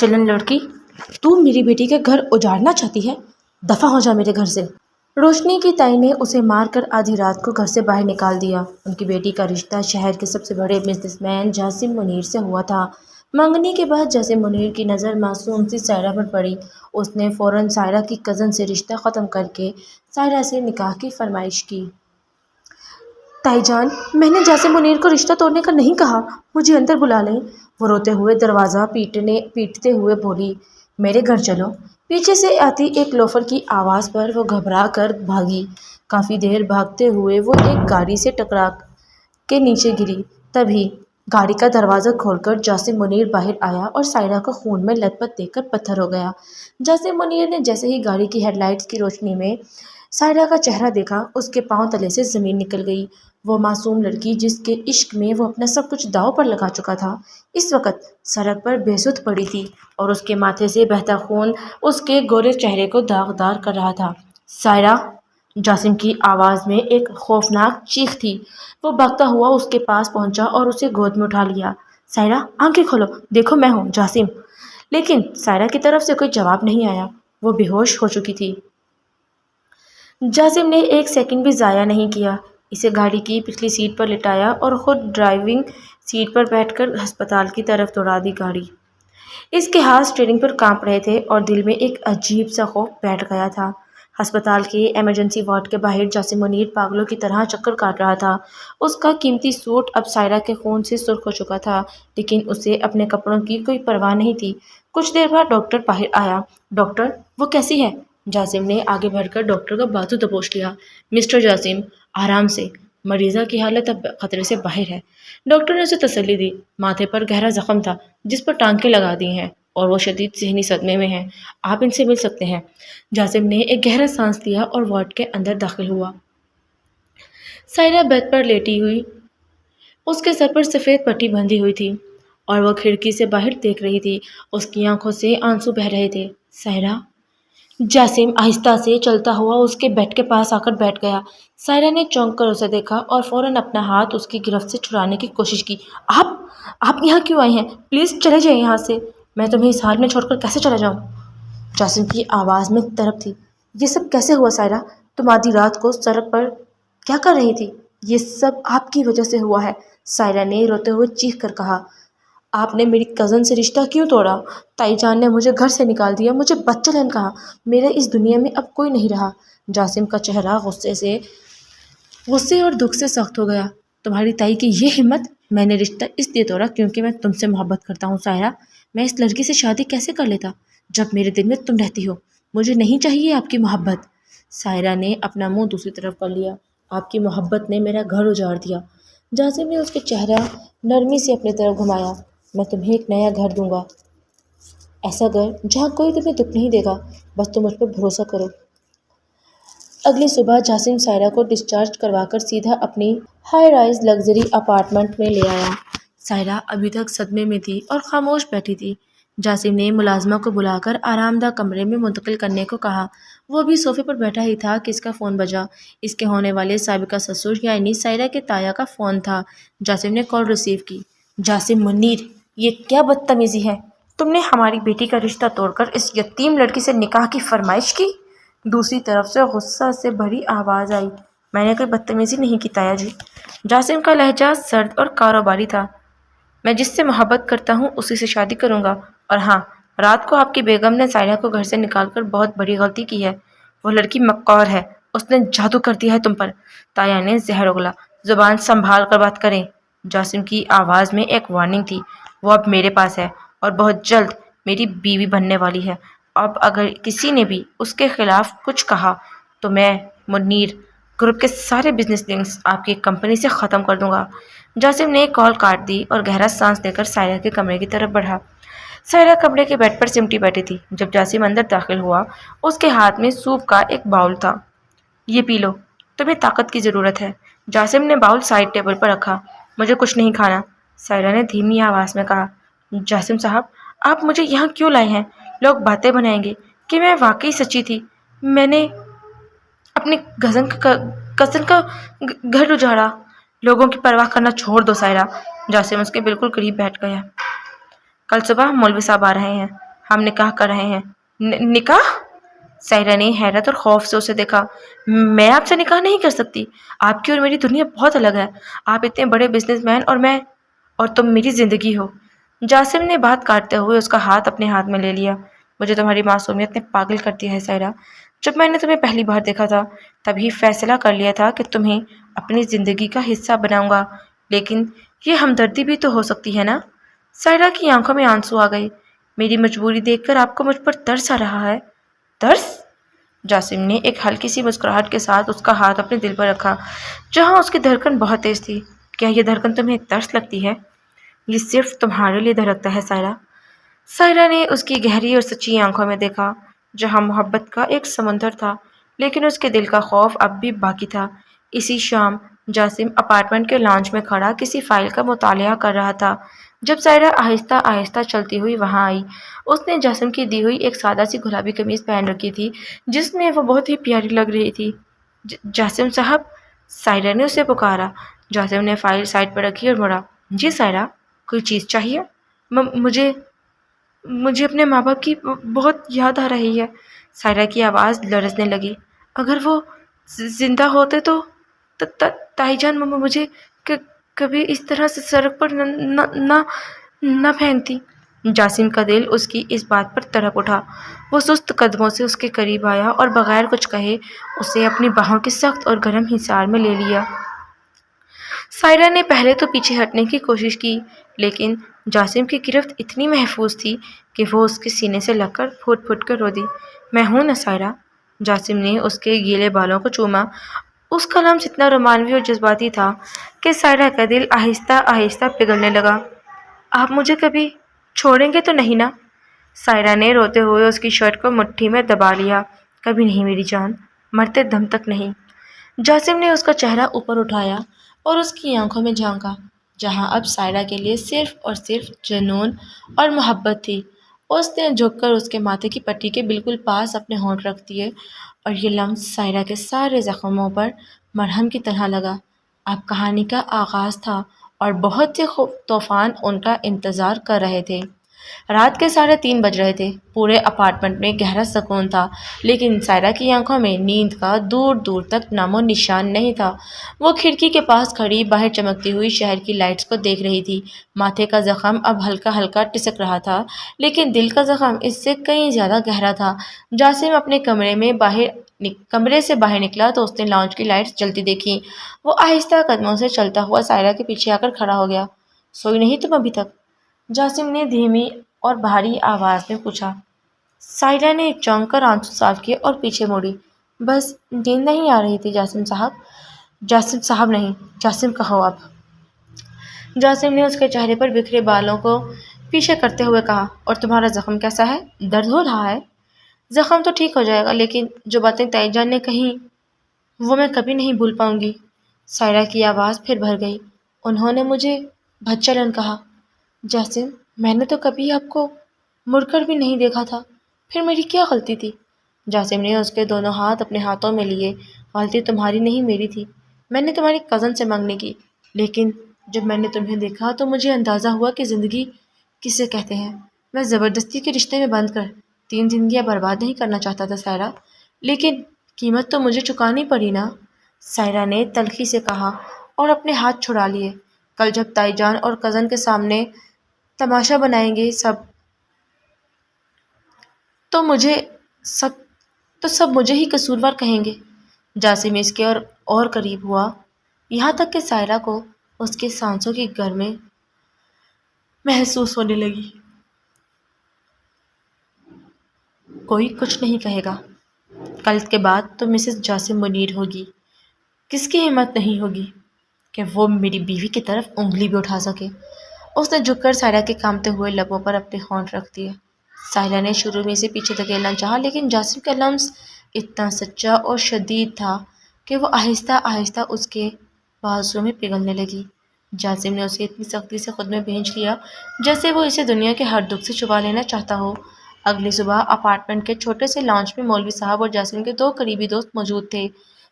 بدچلن لڑکی، تو میری بیٹی کا گھر اجاڑنا چاہتی ہے؟ دفع ہو جا میرے گھر سے۔ روشنی کی تائی نے اسے مار کر آدھی رات کو گھر سے باہر نکال دیا۔ ان کی بیٹی کا رشتہ شہر کے سب سے بڑے بزنس مین جاسم منیر سے ہوا تھا۔ منگنی کے بعد جاسم منیر کی نظر معصوم سی سائرہ پر پڑی۔ اس نے فوراً سائرہ کی کزن سے رشتہ ختم کر کے سائرہ سے نکاح کی فرمائش کی۔ تائی جان، میں نے جاسم منیر کو رشتہ توڑنے کا نہیں کہا، مجھے اندر بلا لیں۔ وہ روتے ہوئے دروازہ پیٹتے ہوئے بولی، میرے گھر چلو۔ پیچھے سے آتی ایک لوفر کی آواز پر وہ گھبرا کر بھاگی۔ کافی دیر بھاگتے ہوئے وہ ایک گاڑی سے ٹکرا کے نیچے گری۔ تبھی گاڑی کا دروازہ کھول کر جاسم منیر باہر آیا اور سائرہ کو خون میں لت پت دیکھ کر پتھر ہو گیا۔ جاسم منیر نے جیسے ہی گاڑی کی ہیڈ لائٹس کی روشنی میں سائرہ کا چہرہ دیکھا، اس کے پاؤں تلے سے زمین نکل گئی۔ وہ معصوم لڑکی جس کے عشق میں وہ اپنا سب کچھ داؤ پر لگا چکا تھا، اس وقت سڑک پر بے سدھ پڑی تھی اور اس کے ماتھے سے بہتا خون اس کے گورے چہرے کو داغدار کر رہا تھا۔ سائرہ! جاسم کی آواز میں ایک خوفناک چیخ تھی۔ وہ بھاگتا ہوا اس کے پاس پہنچا اور اسے گود میں اٹھا لیا۔ سائرہ، آنکھیں کھولو، دیکھو میں ہوں جاسم۔ لیکن سائرہ کی طرف سے کوئی جواب نہیں آیا، وہ بے ہوش ہو چکی تھی۔ جاسم نے ایک سیکنڈ بھی ضائع نہیں کیا، اسے گاڑی کی پچھلی سیٹ پر لٹایا اور خود ڈرائیونگ سیٹ پر بیٹھ کر ہسپتال کی طرف دوڑا دی گاڑی۔ اس کے ہاتھ اسٹیئرنگ پر کانپ رہے تھے اور دل میں ایک عجیب سا خوف بیٹھ گیا تھا۔ ہسپتال کے ایمرجنسی وارڈ کے باہر جاسم منیر پاگلوں کی طرح چکر کاٹ رہا تھا۔ اس کا قیمتی سوٹ اب سائرہ کے خون سے سرخ ہو چکا تھا، لیکن اسے اپنے کپڑوں کی کوئی پرواہ نہیں تھی۔ کچھ دیر بعد ڈاکٹر باہر آیا۔ ڈاکٹر، وہ کیسی ہے؟ جاسم نے آگے بڑھ کر ڈاکٹر کا بازو دبوچ لیا۔ مسٹر جاسم، آرام سے، مریضہ کی حالت اب خطرے سے باہر ہے۔ ڈاکٹر نے اسے تسلی دی۔ ماتھے پر گہرا زخم تھا جس پر ٹانکیں لگا دی ہیں اور وہ شدید ذہنی صدمے میں ہیں، آپ ان سے مل سکتے ہیں۔ جاسم نے ایک گہرا سانس لیا اور وارڈ کے اندر داخل ہوا۔ سائرہ بیڈ پر لیٹی ہوئی، اس کے سر پر سفید پٹی بندھی ہوئی تھی اور وہ کھڑکی سے باہر دیکھ رہی تھی۔ اس کی آنکھوں سے آنسو بہہ رہے تھے۔ سائرہ! جاسم آہستہ سے چلتا ہوا اس کے بیڈ کے پاس آ کر بیٹھ گیا۔ سائرہ نے چونک کر اسے دیکھا اور فوراً اپنا ہاتھ اس کی گرفت سے چھڑانے کی کوشش کی۔ آپ یہاں کیوں آئی ہیں؟ پلیز چلے جائیں یہاں سے، میں تمہیں اس حال میں چھوڑ کر کیسے چلا جاؤں؟ جاسم کی آواز میں تڑپ تھی۔ یہ سب کیسے ہوا سائرہ؟ تم آدھی رات کو سڑک پر کیا کر رہی تھی؟ یہ سب آپ کی وجہ سے ہوا ہے، سائرہ نے روتے ہوئے چیخ کر کہا۔ آپ نے میری کزن سے رشتہ کیوں توڑا؟ تائی جان نے مجھے گھر سے نکال دیا، مجھے بدچلن کہا، میرا اس دنیا میں اب کوئی نہیں رہا۔ جاسم کا چہرہ غصے اور دکھ سے سخت ہو گیا۔ تمہاری تائی کی یہ ہمت! میں نے رشتہ اس لیے توڑا کیونکہ میں تم سے محبت کرتا ہوں سائرہ۔ میں اس لڑکی سے شادی کیسے کر لیتا جب میرے دل میں تم رہتی ہو؟ مجھے نہیں چاہیے آپ کی محبت۔ سائرہ نے اپنا منہ دوسری طرف کر لیا۔ آپ کی محبت نے میرا گھر اجاڑ دیا۔ جاسم نے اس کے چہرہ نرمی سے اپنی طرف گھمایا۔ میں تمہیں ایک نیا گھر دوں گا، ایسا گھر جہاں کوئی تمہیں دکھ نہیں دے گا، بس تم مجھ پر بھروسہ کرو۔ اگلی صبح جاسم سائرہ کو ڈسچارج کروا کر سیدھا اپنی ہائی رائز لگژری اپارٹمنٹ میں لے آیا۔ سائرہ ابھی تک صدمے میں تھی اور خاموش بیٹھی تھی۔ جاسم نے ملازمہ کو بلا کر آرام دہ کمرے میں منتقل کرنے کو کہا۔ وہ ابھی صوفے پر بیٹھا ہی تھا کہ اس کا فون بجا۔ اس کے ہونے والے سابقہ سسر یعنی سائرہ کے تایا کا فون تھا۔ جاسم نے کال ریسیو کی۔ جاسم منیر، یہ کیا بدتمیزی ہے؟ تم نے ہماری بیٹی کا رشتہ توڑ کر اس یتیم لڑکی سے نکاح کی فرمائش کی؟ دوسری طرف سے غصہ سے بھری آواز آئی۔ میں نے کوئی بدتمیزی نہیں کی تایا جی۔ جاسم کا لہجہ سرد اور کاروباری تھا۔ میں جس سے محبت کرتا ہوں اسی سے شادی کروں گا، اور ہاں، رات کو آپ کی بیگم نے سائرہ کو گھر سے نکال کر بہت بڑی غلطی کی ہے۔ وہ لڑکی مکار ہے، اس نے جادو کر دیا ہے تم پر۔ تایا نے زہر اگلا۔ زبان سنبھال کر بات کریں۔ جاسم کی آواز میں ایک وارننگ تھی۔ وہ اب میرے پاس ہے اور بہت جلد میری بیوی بننے والی ہے۔ اب اگر کسی نے بھی اس کے خلاف کچھ کہا تو میں منیر گروپ کے سارے بزنس لنکس آپ کی کمپنی سے ختم کر دوں گا۔ جاسم نے کال کاٹ دی اور گہرا سانس لے کر سائرہ کے کمرے کی طرف بڑھا۔ سائرہ کمرے کے بیڈ پر سمٹی بیٹھی تھی۔ جب جاسم اندر داخل ہوا، اس کے ہاتھ میں سوپ کا ایک باؤل تھا۔ یہ پی لو، تمہیں طاقت کی ضرورت ہے۔ جاسم نے باؤل سائڈ ٹیبل پر رکھا۔ مجھے کچھ نہیں کھانا، سائرہ نے دھیمی آواز میں کہا۔ جاسم صاحب، آپ مجھے یہاں کیوں لائے ہیں؟ لوگ باتیں بنائیں گے کہ میں واقعی سچی تھی، میں نے اپنی کزن کا گھر اجاڑا۔ لوگوں کی پرواہ کرنا چھوڑ دو سائرہ۔ جاسم اس کے بالکل قریب بیٹھ گیا۔ کل صبح مولوی صاحب آ رہے ہیں، ہم نکاح کر رہے ہیں۔ نکاح؟ سائرہ نے حیرت اور خوف سے اسے دیکھا۔ میں آپ سے نکاح نہیں کر سکتی۔ آپ کی اور میری دنیا بہت الگ ہے۔ آپ اتنے بڑے بزنس مین اور تم میری زندگی ہو۔ جاسم نے بات کاٹتے ہوئے اس کا ہاتھ اپنے ہاتھ میں لے لیا۔ مجھے تمہاری معصومیت نے پاگل کر دیا ہے سائرہ۔ جب میں نے تمہیں پہلی بار دیکھا تھا تبھی فیصلہ کر لیا تھا کہ تمہیں اپنی زندگی کا حصہ بناؤں گا، لیکن یہ ہمدردی بھی تو ہو سکتی ہے نا؟ سائرہ کی آنکھوں میں آنسو آ گئے۔ میری مجبوری دیکھ کر آپ کو مجھ پر ترس آ رہا ہے؟ ترس؟ جاسم نے ایک ہلکی سی مسکراہٹ کے ساتھ اس کا ہاتھ اپنے دل پر رکھا جہاں اس کی دھڑکن بہت تیز تھی۔ کیا یہ دھڑکن تمہیں ترس لگتی ہے؟ یہ صرف تمہارے لیے دھڑکتا ہے سائرہ۔ سائرہ نے اس کی گہری اور سچی آنکھوں میں دیکھا جہاں محبت کا ایک سمندر تھا، لیکن اس کے دل کا خوف اب بھی باقی تھا۔ اسی شام جاسم اپارٹمنٹ کے لانچ میں کھڑا کسی فائل کا مطالعہ کر رہا تھا جب سائرہ آہستہ آہستہ چلتی ہوئی وہاں آئی۔ اس نے جاسم کی دی ہوئی ایک سادہ سی گلابی قمیض پہن رکھی تھی جس میں وہ بہت ہی پیاری لگ رہی تھی۔ جاسم صاحب، سائرہ نے اسے پکارا۔ جاسم نے فائل سائڈ پر رکھی اور مڑا۔ جی سائرہ، کوئی چیز چاہیے؟ مجھے اپنے ماں باپ کی بہت یاد آ رہی ہے۔ سائرہ کی آواز لرزنے لگی۔ اگر وہ زندہ ہوتے تو تائی جان مجھے کبھی اس طرح سے سڑک پر نہ پھینکتی۔ جاسم کا دل اس کی اس بات پر تڑپ اٹھا۔ وہ سست قدموں سے اس کے قریب آیا اور بغیر کچھ کہے اسے اپنی باہوں کے سخت اور گرم حصار میں لے لیا۔ سائرہ نے پہلے تو پیچھے ہٹنے کی کوشش کی، لیکن جاسم کی گرفت اتنی محفوظ تھی کہ وہ اس کے سینے سے لگ کر پھوٹ پھوٹ کر رو دی۔ میں ہوں نا سائرہ؟ جاسم نے اس کے گیلے بالوں کو چوما۔ اس کا لمس اتنا رومانوی اور جذباتی تھا کہ سائرہ کا دل آہستہ آہستہ پگھلنے لگا۔ آپ مجھے کبھی چھوڑیں گے تو نہیں نا؟ سائرہ نے روتے ہوئے اس کی شرٹ کو مٹھی میں دبا لیا۔ کبھی نہیں میری جان، مرتے دم تک نہیں۔ جاسم نے اس کا چہرہ اوپر اٹھایا اور اس کی آنکھوں میں جھانکا جہاں اب سائرہ کے لیے صرف اور صرف جنون اور محبت تھی۔ اس نے جھک کر اس کے ماتھے کی پٹی کے بالکل پاس اپنے ہونٹ رکھ دیے اور یہ لمس سائرہ کے سارے زخموں پر مرہم کی طرح لگا۔ اب کہانی کا آغاز تھا اور بہت سے طوفان ان کا انتظار کر رہے تھے۔ رات کے 3:30 بج رہے تھے۔ پورے اپارٹمنٹ میں گہرا سکون تھا، لیکن سائرہ کی آنکھوں میں نیند کا دور دور تک نام و نشان نہیں تھا۔ وہ کھڑکی کے پاس کھڑی باہر چمکتی ہوئی شہر کی لائٹس کو دیکھ رہی تھی۔ ماتھے کا زخم اب ہلکا ہلکا ٹسک رہا تھا، لیکن دل کا زخم اس سے کہیں زیادہ گہرا تھا۔ جاسم اپنے کمرے سے باہر نکلا تو اس نے لانچ کی لائٹس جلتی دیکھی۔ وہ آہستہ قدموں سے چلتا ہوا سائرہ کے پیچھے آ کر کھڑا ہو گیا۔ سوئی نہیں تم ابھی تک؟ جاسم نے دھیمی اور بھاری آواز میں پوچھا۔ سائرہ نے چونک کر آنسو صاف کیے اور پیچھے مڑی۔ بس نیند نہیں آ رہی تھی جاسم صاحب۔ جاسم صاحب نہیں، جاسم کہو اب۔ جاسم نے اس کے چہرے پر بکھرے بالوں کو پیچھے کرتے ہوئے کہا۔ اور تمہارا زخم کیسا ہے؟ درد ہو رہا ہے؟ زخم تو ٹھیک ہو جائے گا، لیکن جو باتیں تائی جان نے کہیں وہ میں کبھی نہیں بھول پاؤں گی۔ سائرہ کی آواز پھر بھر گئی۔ انہوں نے مجھے بچلن کہا۔ جاسم، میں نے تو کبھی آپ کو مڑ کر بھی نہیں دیکھا تھا، پھر میری کیا غلطی تھی؟ جاسم نے اس کے دونوں ہاتھ اپنے ہاتھوں میں لیے۔ غلطی تمہاری نہیں میری تھی۔ میں نے تمہاری کزن سے مانگنے کی، لیکن جب میں نے تمہیں دیکھا تو مجھے اندازہ ہوا کہ زندگی کسے کہتے ہیں۔ میں زبردستی کے رشتے میں بند کر 3 زندگیاں برباد نہیں کرنا چاہتا تھا سائرہ، لیکن قیمت تو مجھے چکانی پڑی نا۔ سائرہ نے تلخی سے کہا اور اپنے ہاتھ چھڑا لیے۔ کل جب تائی جان اور کزن کے سامنے تماشا بنائیں گے تو سب مجھے ہی قصوروار کہیں گے۔ جاسم اس کے اور قریب ہوا، یہاں تک کہ سائرہ کو اس کے سانسوں کی گرمی محسوس ہونے لگی۔ کوئی کچھ نہیں کہے گا۔ کل کے بعد تو مسز جاسم منیر ہوگی۔ کس کی ہمت نہیں ہوگی کہ وہ میری بیوی کی طرف انگلی بھی اٹھا سکے۔ اس نے جھک کر سائرہ کے کامتے ہوئے لبوں پر اپنے ہونٹ رکھ دیے۔ سائرہ نے شروع میں اسے پیچھے دھکیلنا چاہا، لیکن جاسم کا لمس اتنا سچا اور شدید تھا کہ وہ آہستہ آہستہ اس کے بازو میں پگھلنے لگی۔ جاسم نے اسے اتنی سختی سے خود میں بھینچ لیا جیسے وہ اسے دنیا کے ہر دکھ سے چھپا لینا چاہتا ہو۔ اگلی صبح اپارٹمنٹ کے چھوٹے سے لانچ میں مولوی صاحب اور جاسم کے 2 قریبی دوست موجود تھے۔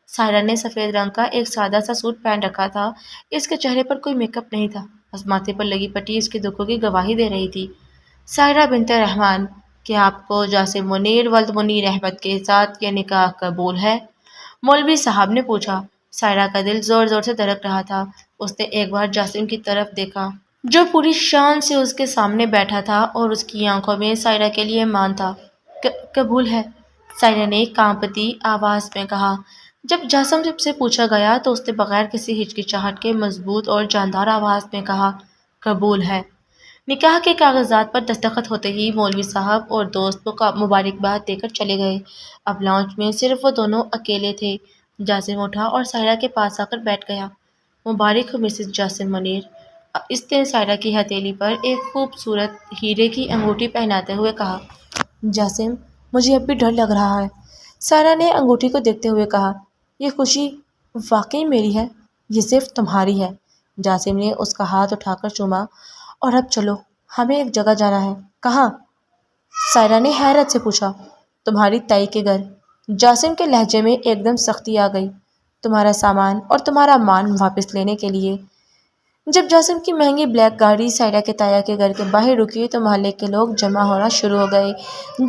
سائرہ نے سفید رنگ کا ایک سادہ سا سوٹ پہن رکھا تھا۔ اس کے چہرے پر کوئی میک اپ نہیں تھا، بس ماتھے پر لگی پٹی اس کے دکھوں کی گواہی دے رہی تھی۔ سائرہ بنت رحمان، کہ آپ کو جاسم منیر ولد منیر احمد کے ساتھ یہ نکاح قبول ہے؟ مولوی صاحب نے پوچھا۔ سائرہ کا دل زور زور سے دھڑک رہا تھا۔ اس نے ایک بار جاسم کی طرف دیکھا جو پوری شان سے اس کے سامنے بیٹھا تھا اور اس کی آنکھوں میں سائرہ کے لیے مان تھا۔ قبول ہے، سائرہ نے کانپتی آواز میں کہا۔ جب جاسم سے پوچھا گیا تو اس نے بغیر کسی ہچکچاہٹ کے مضبوط اور جاندار آواز میں کہا، قبول ہے۔ نکاح کے کاغذات پر دستخط ہوتے ہی مولوی صاحب اور دوست کو مبارکباد دے کر چلے گئے۔ اب لاؤنج میں صرف وہ دونوں اکیلے تھے۔ جاسم اٹھا اور سائرہ کے پاس آ کر بیٹھ گیا۔ مبارک ہو مسز جاسم منیر، اس نے سائرہ کی ہتھیلی پر ایک خوبصورت ہیرے کی انگوٹھی پہناتے ہوئے کہا۔ جاسم، مجھے اب بھی ڈر لگ رہا ہے، سائرہ نے انگوٹھی کو دیکھتے ہوئے کہا۔ یہ خوشی واقعی میری ہے، یہ صرف تمہاری ہے۔ جاسم نے اس کا ہاتھ اٹھا کر چوما۔ اور اب چلو، ہمیں ایک جگہ جانا ہے۔ کہاں؟ سائرہ نے حیرت سے پوچھا۔ تمہاری تائی کے گھر۔ جاسم کے لہجے میں ایک دم سختی آ گئی۔ تمہارا سامان اور تمہارا مان واپس لینے کے لیے۔ جب جاسم کی مہنگی بلیک گاڑی سائرہ کے تایا کے گھر کے باہر رکی تو محلے کے لوگ جمع ہونا شروع ہو گئے۔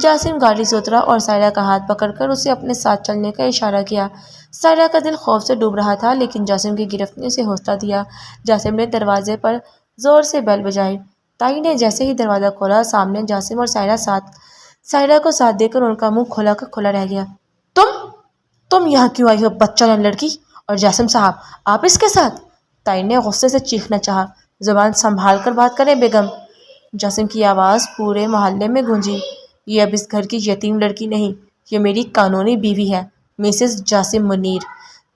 جاسم گاڑی سے اترا اور سائرہ کا ہاتھ پکڑ کر اسے اپنے ساتھ چلنے کا اشارہ کیا۔ سائرہ کا دل خوف سے ڈوب رہا تھا لیکن جاسم کی گرفت نے اسے حوصلہ دیا۔ جاسم نے دروازے پر زور سے بیل بجائی۔ تائی نے جیسے ہی دروازہ کھولا، سامنے جاسم اور سائرہ کو ساتھ دے کر ان کا منہ کھلا کا کھلا رہ گیا۔ تم یہاں کیوں آئی ہو بد چلن لڑکی؟ اور جاسم صاحب، آپ اس کے ساتھ؟ تائی نے غصے سے چیخنا چاہا۔ زبان سنبھال کر بات کریں بیگم۔ جاسم کی آواز پورے محلے میں گونجی۔ یہ اب اس گھر کی یتیم لڑکی نہیں، یہ میری قانونی بیوی ہے، مسز جاسم منیر۔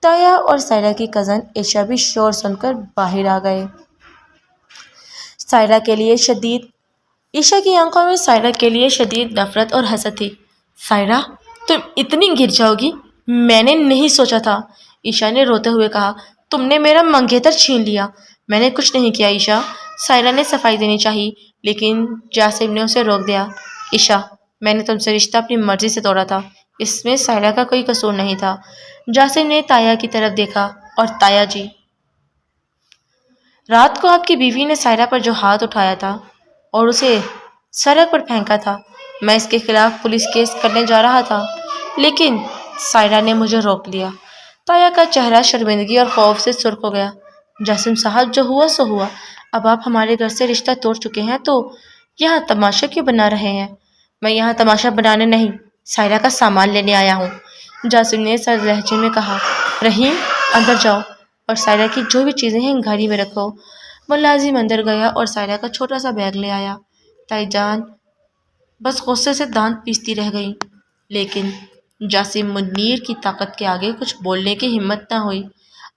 تایا اور سائرہ کی کزن عائشہ بھی شور سن کر باہر آ گئے۔ عائشہ کی آنکھوں میں سائرہ کے لیے شدید نفرت اور حسد تھی۔ سائرہ، تم اتنی گر جاؤ گی، میں نے نہیں سوچا تھا، عائشہ نے روتے ہوئے کہا۔ تم نے میرا منگیتر چھین لیا۔ میں نے کچھ نہیں کیا عائشہ، سائرہ نے صفائی دینی چاہی لیکن جاسم نے اسے روک دیا۔ عائشہ، میں نے تم سے رشتہ اپنی مرضی سے توڑا تھا، اس میں سائرہ کا کوئی قصور نہیں تھا۔ جاسم نے تایا کی طرف دیکھا۔ اور تایا جی، رات کو آپ کی بیوی نے سائرہ پر جو ہاتھ اٹھایا تھا اور اسے سڑک پر پھینکا تھا، میں اس کے خلاف پولیس کیس کرنے جا رہا تھا لیکن سائرہ نے مجھے روک لیا۔ تایا کا چہرہ شرمندگی اور خوف سے سرخ ہو گیا۔ جاسم صاحب، جو ہوا سو ہوا، اب آپ ہمارے گھر سے رشتہ توڑ چکے ہیں تو یہاں تماشا کیوں بنا رہے ہیں؟ میں یہاں تماشا بنانے نہیں، سائرہ کا سامان لینے آیا ہوں، جاسم نے سرد لہجے میں کہا۔ رحیم، اندر جاؤ اور سائرہ کی جو بھی چیزیں ہیں گاڑی میں رکھو۔ ملازم اندر گیا اور سائرہ کا چھوٹا سا بیگ لے آیا۔ تائی جان بس غصے سے دانت پیستی رہ گئی لیکن جاسم منیر کی طاقت کے آگے کچھ بولنے کی ہمت نہ ہوئی۔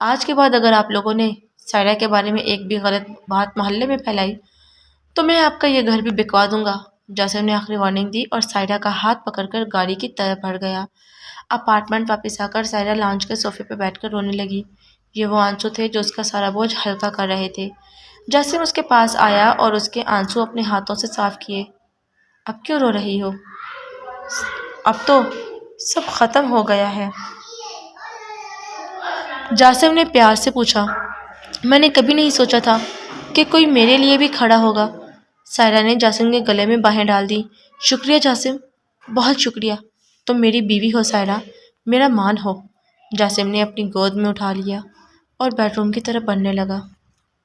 آج کے بعد اگر آپ لوگوں نے سائرہ کے بارے میں ایک بھی غلط بات محلے میں پھیلائی تو میں آپ کا یہ گھر بھی بکوا دوں گا، جاسم نے آخری وارننگ دی اور سائرہ کا ہاتھ پکڑ کر گاڑی کی طرف بڑھ گیا۔ اپارٹمنٹ واپس آ کر سائرہ لاؤنج کے صوفے پہ بیٹھ کر رونے لگی۔ یہ وہ آنسو تھے جو اس کا سارا بوجھ ہلکا کر رہے تھے۔ جاسم اس کے پاس آیا اور اس کے آنسو اپنے ہاتھوں سے صاف کیے۔ اب کیوں رو رہی ہو؟ اب تو سب ختم ہو گیا ہے، جاسم نے پیار سے پوچھا۔ میں نے کبھی نہیں سوچا تھا کہ کوئی میرے لیے بھی کھڑا ہوگا۔ سائرہ نے جاسم کے گلے میں باہیں ڈال دی۔ شکریہ جاسم، بہت شکریہ، تم میری بیوی ہو سائرہ، میرا مان ہو۔ جاسم نے اپنی گود میں اٹھا لیا اور بیڈ روم کی طرف بڑھنے لگا۔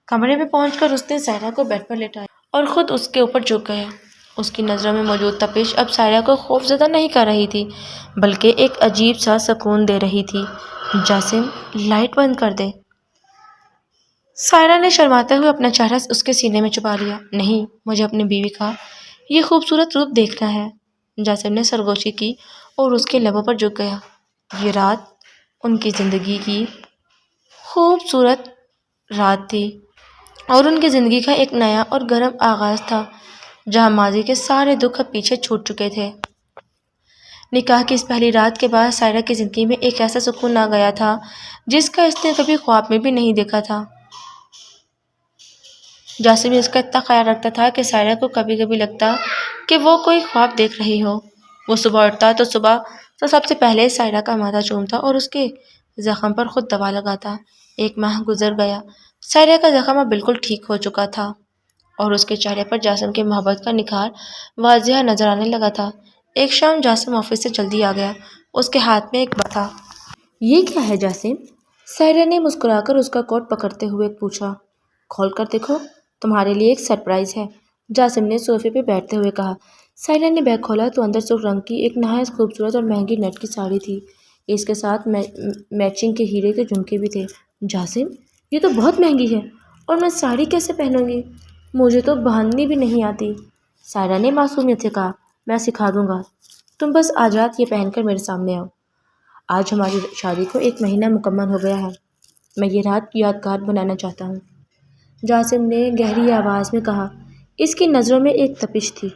کمرے میں پہنچ کر اس نے سائرہ کو بیڈ پر لٹایا اور خود اس کے اوپر جھک گیا۔ اس کی نظروں میں موجود تپش اب سائرہ کو خوف زدہ نہیں کر رہی تھی بلکہ ایک عجیب سا سکون دے رہی تھی۔ جاسم، لائٹ بند کر دے۔ سائرہ نے شرماتے ہوئے اپنا چہرہ اس کے سینے میں چھپا لیا۔ نہیں، مجھے اپنی بیوی کا یہ خوبصورت روپ دیکھنا ہے۔ جاسم نے سرگوشی کی اور اس کے لبوں پر جھک گیا۔ یہ رات ان کی زندگی کی خوبصورت رات تھی اور ان کی زندگی کا ایک نیا اور گرم آغاز تھا جہاں ماضی کے سارے دکھ اب پیچھے چھوٹ چکے تھے۔ نکاح کی اس پہلی رات کے بعد سائرہ کی زندگی میں ایک ایسا سکون آ گیا تھا جس کا اس نے کبھی خواب میں بھی نہیں دیکھا تھا۔ جاسم اس کا اتنا خیال رکھتا تھا کہ سائرہ کو کبھی کبھی لگتا کہ وہ کوئی خواب دیکھ رہی ہو۔ وہ صبح اٹھتا تو سب سے پہلے سائرہ کا ماتھا چومتا اور اس کے زخم پر خود دوا لگاتا۔ ایک ماہ گزر گیا، سائرہ کا زخم اب بالکل ٹھیک ہو چکا تھا اور اس کے چہرے پر جاسم کی محبت کا نکھار واضح نظر آنے لگا تھا۔ ایک شام جاسم آفس سے جلدی آ گیا۔ اس کے ہاتھ میں ایک تھا۔ یہ کیا ہے جاسم؟ سائرہ نے مسکرا کر اس کا کوٹ پکڑتے ہوئے پوچھا۔ کھول کر دیکھو، تمہارے لیے ایک سرپرائز ہے، جاسم نے صوفے پہ بیٹھتے ہوئے کہا۔ سائرہ نے بیگ کھولا تو اندر سرخ رنگ کی ایک نہایت خوبصورت اور مہنگی نیٹ کی ساڑی تھی۔ اس کے ساتھ میچنگ کے ہیرے کے جھمکے بھی تھے۔ جاسم، یہ تو بہت مہنگی ہے، اور میں ساڑی کیسے پہنوں گی؟ مجھے تو باندھنی بھی نہیں آتی۔ سائرہ نے معصومیت سے کہا۔ میں سکھا دوں گا، تم بس آج رات یہ پہن کر میرے سامنے آؤ۔ آج ہماری شادی کو 1 مہینہ مکمل ہو گیا ہے، میں یہ رات یادگار بنانا چاہتا ہوں، جاسم نے گہری آواز میں کہا۔ اس کی نظروں میں ایک تپش تھی۔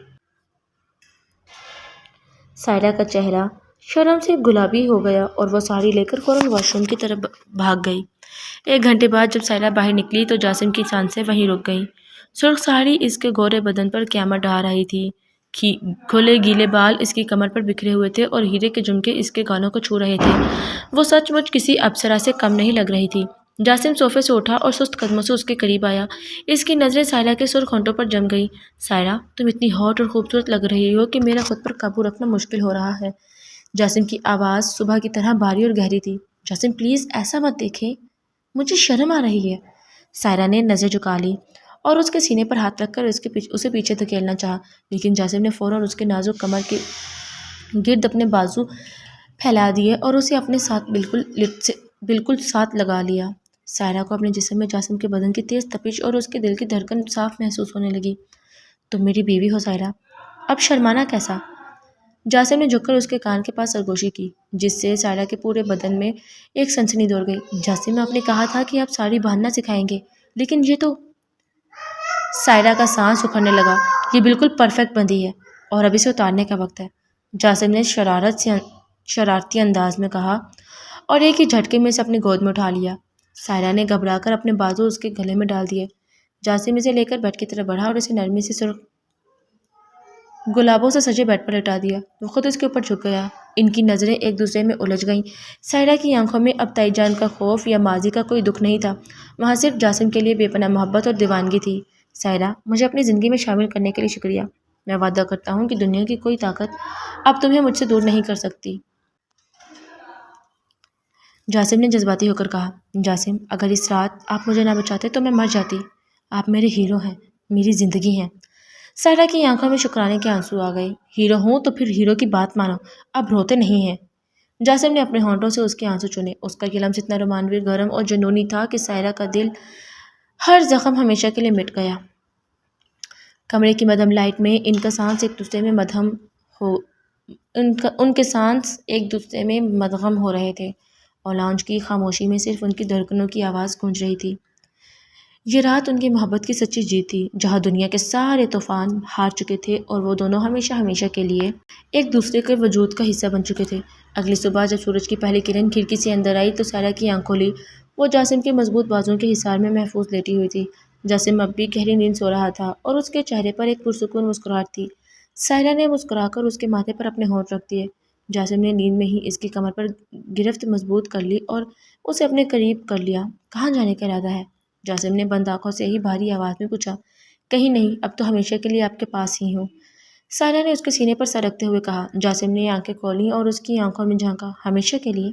سائرہ کا چہرہ شرم سے گلابی ہو گیا اور وہ ساڑی لے کر فوراً واش روم کی طرف بھاگ گئی۔ 1 گھنٹے بعد جب سائرہ باہر نکلی تو جاسم کی سانسیں وہیں رک گئیں۔ سرخ ساڑی اس کے گورے بدن پر قیامت ڈھا رہی تھی۔ کھلے گیلے بال اس کی کمر پر بکھرے ہوئے تھے اور ہیرے کے جھمکے اس کے گانوں کو چھو رہے تھے۔ وہ سچ مچ کسی اپسرا سے کم نہیں لگ رہی تھی۔ جاسم صوفے سے اٹھا اور سست قدموں سے اس کے قریب آیا۔ اس کی نظریں سائرہ کے سرخ ہونٹوں پر جم گئیں۔ سائرہ، تم اتنی ہاٹ اور خوبصورت لگ رہی ہو کہ میرا خود پر قابو رکھنا مشکل ہو رہا ہے۔ جاسم کی آواز صبح کی طرح بھاری اور گہری تھی۔ جاسم پلیز ایسا مت دیکھیں، مجھے شرم آ رہی ہے۔ سائرہ نے نظر جھکا لی اور اس کے سینے پر ہاتھ رکھ کر اسے پیچھے دھکیلنا چاہا، لیکن جاسم نے فوراً اس کے نازک کمر کے گرد اپنے بازو پھیلا دیے اور اسے اپنے ساتھ بالکل ساتھ لگا لیا۔ سائرہ کو اپنے جسم میں جاسم کے بدن کی تیز تپش اور اس کے دل کی دھڑکن صاف محسوس ہونے لگی۔ تم میری بیوی ہو سائرہ، اب شرمانا کیسا؟ جاسم نے جھک کر اس کے کان کے پاس سرگوشی کی، جس سے سائرہ کے پورے بدن میں ایک سنسنی دوڑ گئی۔ جاسم، آپ نے کہا تھا کہ آپ ساڑی باندھنا سکھائیں گے، لیکن یہ تو… سائرہ کا سانس اکھڑنے لگا۔ یہ بالکل پرفیکٹ بندھی ہے اور اب اسے اتارنے کا وقت ہے، جاسم نے شرارتی انداز میں کہا اور ایک ہی جھٹکے میں اسے اپنی گود میں اٹھا لیا۔ سائرہ نے گھبرا کر اپنے بازو اس کے گلے میں ڈال دیے۔ جاسم اسے لے کر بیڈ کی طرف بڑھا اور اسے نرمی سے سرخ گلابوں سے سجے بیڈ پر لٹا دیا۔ وہ خود اس کے اوپر جھک گیا۔ ان کی نظریں ایک دوسرے میں الجھ گئیں۔ سائرہ کی آنکھوں میں اب تائی جان کا خوف یا ماضی کا کوئی دکھ نہیں تھا، وہاں صرف جاسم کے لیے بے پناہ محبت اور دیوانگی تھی۔ سائرہ، مجھے اپنی زندگی میں شامل کرنے کے لیے شکریہ۔ میں وعدہ کرتا ہوں کہ دنیا کی کوئی طاقت اب تمہیں مجھ سے دور نہیں کر سکتی۔ جاسم نے جذباتی ہو کر کہا۔ جاسم، اگر اس رات آپ مجھے نہ بچاتے تو میں مر جاتی۔ آپ میرے ہیرو ہیں، میری زندگی ہیں۔ سائرہ کی آنکھوں میں شکرانے کے آنسو آ گئے۔ ہیرو ہوں تو پھر ہیرو کی بات مانو، اب روتے نہیں ہیں۔ جاسم نے اپنے ہونٹوں سے اس کے آنسو چنے۔ اس کا یہ لمس اتنا رومانوی، گرم اور جنونی تھا کہ سائرہ کا دل ہر زخم ہمیشہ کے لیے مٹ گیا۔ کمرے کی مدھم لائٹ میں ان کے سانس ایک دوسرے میں مدغم ہو رہے تھے اور لاؤنج کی خاموشی میں صرف ان کی دھڑکنوں کی آواز گونج رہی تھی۔ یہ رات ان کی محبت کی سچی جیت تھی، جہاں دنیا کے سارے طوفان ہار چکے تھے اور وہ دونوں ہمیشہ ہمیشہ کے لیے ایک دوسرے کے وجود کا حصہ بن چکے تھے۔ اگلی صبح جب سورج کی پہلی کرن کھڑکی سے اندر آئی تو سائرہ کی آنکھ کھلی۔ وہ جاسم کے مضبوط بازوؤں کے حصار میں محفوظ لیٹی ہوئی تھی۔ جاسم اب بھی گہری نیند سو رہا تھا اور اس کے چہرے پر ایک پرسکون مسکراہٹ تھی۔ سائرہ نے مسکرا کر اس کے ماتھے پر اپنے ہونٹ رکھ دیے۔ جاسم نے نیند میں ہی اس کی کمر پر گرفت مضبوط کر لی اور اسے اپنے قریب کر لیا۔ کہاں جانے کا ارادہ ہے؟ جاسم نے بند آنکھوں سے ہی بھاری آواز میں پوچھا۔ کہیں نہیں، اب تو ہمیشہ کے لیے آپ کے پاس ہی ہوں، سائرہ نے اس کے سینے پر سر رکھتے ہوئے کہا۔ جاسم نے آنکھیں کھولیں اور اس کی آنکھوں میں جھانکا۔ ہمیشہ کے لیے؟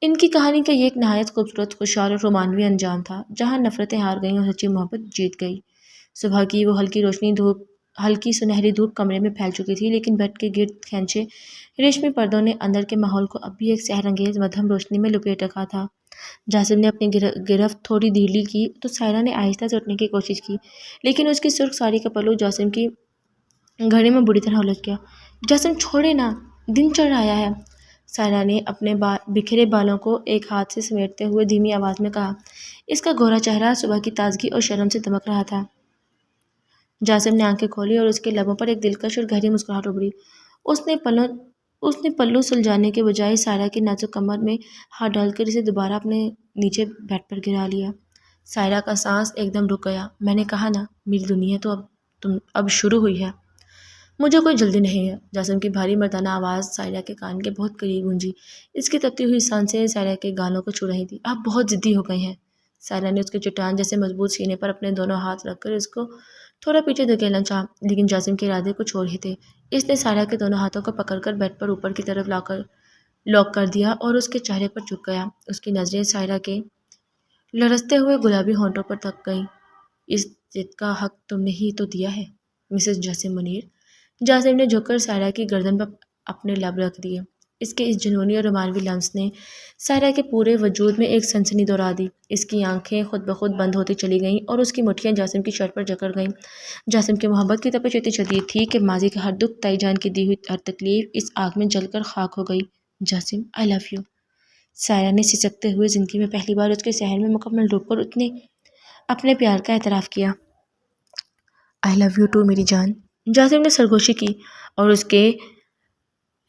ان کی کہانی کا یہ ایک نہایت خوبصورت، خوشحال اور رومانوی انجام تھا، جہاں نفرتیں ہار گئیں اور سچی محبت جیت گئی۔ صبح کی وہ ہلکی سنہری دھوپ کمرے میں پھیل چکی تھی، لیکن بیڈ کے گرد کھینچے ریشمی پردوں نے اندر کے ماحول کو اب بھی ایک سحر انگیز مدھم روشنی میں لپیٹ رکھا تھا۔ جاسم نے اپنی گرفت تھوڑی ڈھیلی کی تو سائرہ نے آہستہ سے اٹھنے کی کوشش کی، لیکن اس کی سرخ ساڑی کا پلو جاسم کی گھڑی میں بری طرح الجھ گیا۔ جاسم چھوڑے نا، دن چڑھ آیا ہے، سائرہ نے اپنے بکھرے بالوں کو ایک ہاتھ سے سمیٹتے ہوئے دھیمی آواز میں کہا۔ اس کا گورا چہرہ صبح کی تازگی اور شرم سے دمک رہا تھا۔ جاسم نے آنکھیں کھولی اور اس کے لبوں پر ایک دلکش اور گہری مسکراہٹ ابھری۔ اس نے پلو سلجھانے کے بجائے سائرہ کی نازک کمر میں ہاتھ ڈال کر اسے دوبارہ اپنے نیچے بیڈ پر گرا لیا۔ سائرہ کا سانس ایک دم رک گیا۔ میں نے کہا نا، میری دنیا تو اب شروع ہوئی ہے، مجھے کوئی جلدی نہیں ہے۔ جاسم کی بھاری مردانہ آواز سائرہ کے کان کے بہت قریب گونجی۔ اس کی تپتی ہوئی سانسیں سائرہ کے گالوں کو چھو رہی تھیں۔ آپ بہت ضدی ہو گئی ہیں۔ سائرہ نے اس کے چٹان جیسے مضبوط سینے پر اپنے دونوں ہاتھ رکھ کر اس کو تھوڑا پیچھے دھکیلنا چاہا لیکن جاسم کے ارادے کچھ اور ہی تھے۔ اس نے سائرہ کے دونوں ہاتھوں کو پکڑ کر بیڈ پر اوپر کی طرف لاک کر دیا اور اس کے چہرے پر جھک گیا۔ اس کی نظریں سائرہ کے لرزتے ہوئے گلابی ہونٹوں پر تک گئیں۔ اس ضد کا حق تم نے ہی تو دیا ہے مسز جاسم منیر۔ جاسم نے جھک کر سائرہ کی گردن پر اپنے لب رکھ دیے۔ اس کے اس جنونی اور رومانوی لمس نے سائرہ کے پورے وجود میں ایک سنسنی دورا دی۔ اس کی آنکھیں خود بخود بند ہوتی چلی گئیں اور اس کی مٹھیاں جاسم کی شرٹ پر جکڑ گئیں۔ جاسم کی محبت کی تپش اتنی شدید تھی کہ ماضی کا ہر دکھ، تائی جان کی دی ہوئی ہر تکلیف اس آگ میں جل کر خاک ہو گئی۔ جاسم آئی لو یو، سائرہ نے سسکتے ہوئے زندگی میں پہلی بار اس کے صحن میں مکمل ڈوب کر اپنے پیار کا اعتراف کیا۔ آئی لو یو ٹو میری جان، جاسم نے سرگوشی کی اور اس کے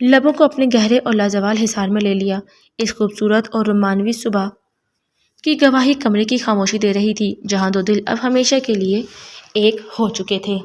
لبوں کو اپنے گہرے اور لازوال حصار میں لے لیا۔ اس خوبصورت اور رومانوی صبح کی گواہی کمرے کی خاموشی دے رہی تھی جہاں دو دل اب ہمیشہ کے لیے ایک ہو چکے تھے۔